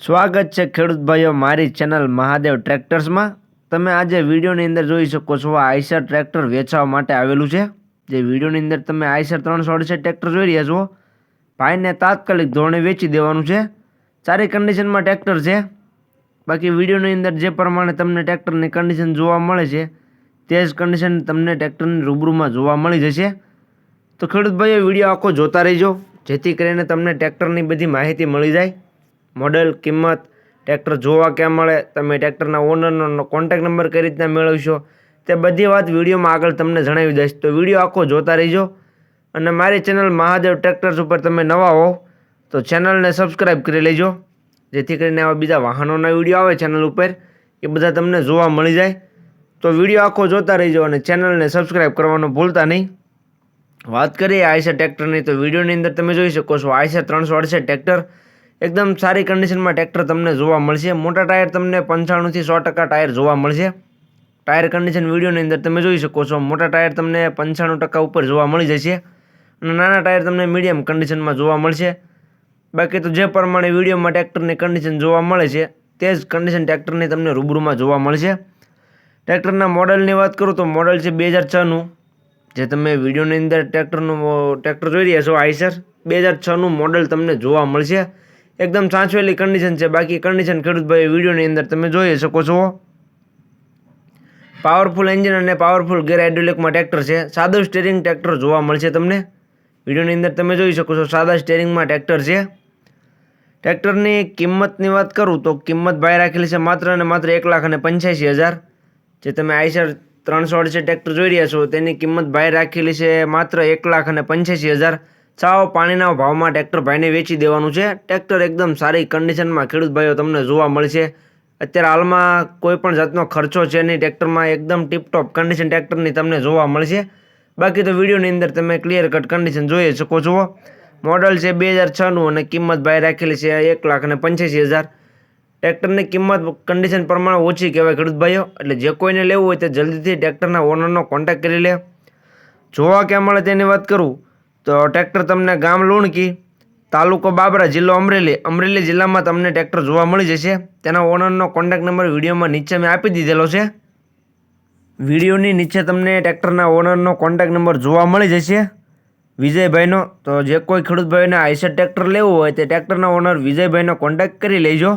સ્વાગત છે ખેડૂત ભાઈઓ મારી ચેનલ મહાદેવ ટ્રેક્ટર્સમાં। તમે આજે વિડીયોની અંદર જોઈ શકો છો આઈસર ટ્રેક્ટર વેચવા માટે આવેલું છે। જે વિડીયોની અંદર તમે આઈસર 368 ટ્રેક્ટર જોઈ રહ્યા છો। ભાઈને તાત્કાલિક ધોરણે વેચી દેવાનું છે। સારી કન્ડિશનમાં ટ્રેક્ટર છે। બાકી વિડીયોની અંદર જે પ્રમાણે તમને ટ્રેક્ટરની કન્ડિશન જોવા મળે છે તે જ કન્ડિશન તમને ટ્રેક્ટરની રૂબરૂમાં જોવા મળી જશે। તો ખેડૂત ભાઈઓ વિડીયો આખો જોતા રહેજો જેથી કરીને તમને ટ્રેક્ટરની બધી માહિતી મળી જાય। મોડલ, કિંમત, ટ્રેક્ટર જોવા ક્યાં મળે, તમે ટ્રેક્ટરના ઓનરનો કોન્ટેક્ટ નંબર કઈ રીતના મેળવશો તે બધી વાત વિડીયોમાં આગળ તમને જણાવી દઈશ। તો વિડીયો આખો જોતા રહેજો અને મારી ચેનલ મહાદેવ ટ્રેક્ટર્સ ઉપર તમે નવા હો તો ચેનલને સબસ્ક્રાઈબ કરી લેજો જેથી કરીને આવા બીજા વાહનોના વિડીયો આવે ચેનલ ઉપર એ બધા તમને જોવા મળી જાય। તો વિડીયો આખો જોતા રહેજો અને ચેનલને સબસ્ક્રાઈબ કરવાનું ભૂલતા નહીં। વાત કરીએ આઈસર ટ્રેક્ટરની તો વિડીયોની અંદર તમે જોઈ શકો છો આઈસર 368 ટ્રેક્ટર એકદમ સારી કન્ડિશનમાં ટ્રેક્ટર તમને જોવા મળશે। મોટા ટાયર તમને 95 થી 100% ટાયર જોવા મળશે। ટાયર કન્ડિશન વિડીયોની અંદર તમે જોઈ શકો છો મોટા ટાયર તમને 95% ઉપર જોવા મળી જશે અને નાના ટાયર તમને મીડિયમ કન્ડિશનમાં જોવા મળશે। બાકી તો જે પ્રમાણે વિડીયોમાં ટ્રેક્ટરની કન્ડિશન જોવા મળે છે તે જ કન્ડિશન ટ્રેક્ટરની તમને રૂબરૂમાં જોવા મળશે। ટ્રેક્ટરના મોડલની વાત કરું તો મોડલ છે 2006નું। જે તમે વિડીયોની અંદર ટ્રેક્ટર જોઈ રહ્યા છો આઈસર 2006નું મોડલ તમને જોવા મળશે। એકદમ સાચવેલી કન્ડિશન છે। બાકી કન્ડિશન ખેડૂત ભાઈ વિડીયોની અંદર તમે જોઈ શકો છો। પાવરફુલ એન્જિન અને પાવરફુલ ગેર હાઇડ્રોલિકમાં ટ્રેક્ટર છે। સાદું સ્ટીરિંગ ટ્રેક્ટર જોવા મળશે તમને વિડીયોની અંદર તમે જોઈ શકો છો સાદા સ્ટીરિંગમાં ટ્રેક્ટર છે। ટ્રેક્ટરની કિંમતની વાત કરું તો કિંમત ભાઈ રાખેલી છે માત્ર અને માત્ર 1,85,000। જે તમે આઈસર 368 ટ્રેક્ટર જોઈ રહ્યા છો તેની કિંમત ભાઈ રાખેલી છે માત્ર 1,85,000। સાવ પાણીના ભાવમાં ટ્રેક્ટર ભાઈને વેચી દેવાનું છે। ટ્રેક્ટર એકદમ સારી કન્ડિશનમાં ખેડૂત ભાઈઓ તમને જોવા મળશે। અત્યારે હાલમાં કોઈ પણ જાતનો ખર્ચો છે નહીં ટ્રેક્ટરમાં, એકદમ ટીપટોપ કન્ડિશન ટ્રેક્ટરની તમને જોવા મળશે। બાકી તો વિડીયોની અંદર તમે ક્લિયર કટ કન્ડિશન જોઈ શકો છો। મોડલ છે 2006નું અને કિંમત ભાઈ રાખેલી છે 1,85,000। ટ્રેક્ટરની કિંમત કન્ડિશન પ્રમાણે ઓછી કહેવાય ખેડૂત ભાઈઓ, એટલે જે કોઈને લેવું હોય તે જલ્દીથી ટ્રેક્ટરના ઓનરનો કોન્ટેક્ટ કરી લે। જોવા ક્યાં મળે તેની વાત કરું તો ટ્રેક્ટર તમને ગામ લુણકી, તાલુકો બાબરા, જિલ્લો અમરેલી જિલ્લામાં તમને ટ્રેક્ટર જોવા મળી જશે। તેના ઓનરનો કોન્ટેક્ટ નંબર વિડીયોમાં નીચે મેં આપી દીધેલો છે। વિડીયોની નીચે તમને ટ્રેક્ટરના ઓનરનો કોન્ટેક્ટ નંબર જોવા મળી જશે વિજયભાઈનો। તો જે કોઈ ખેડૂત ભાઈને આઈસર ટ્રેક્ટર લેવું હોય તે ટ્રેક્ટરના ઓનર વિજયભાઈનો કોન્ટેક્ટ કરી લેજો।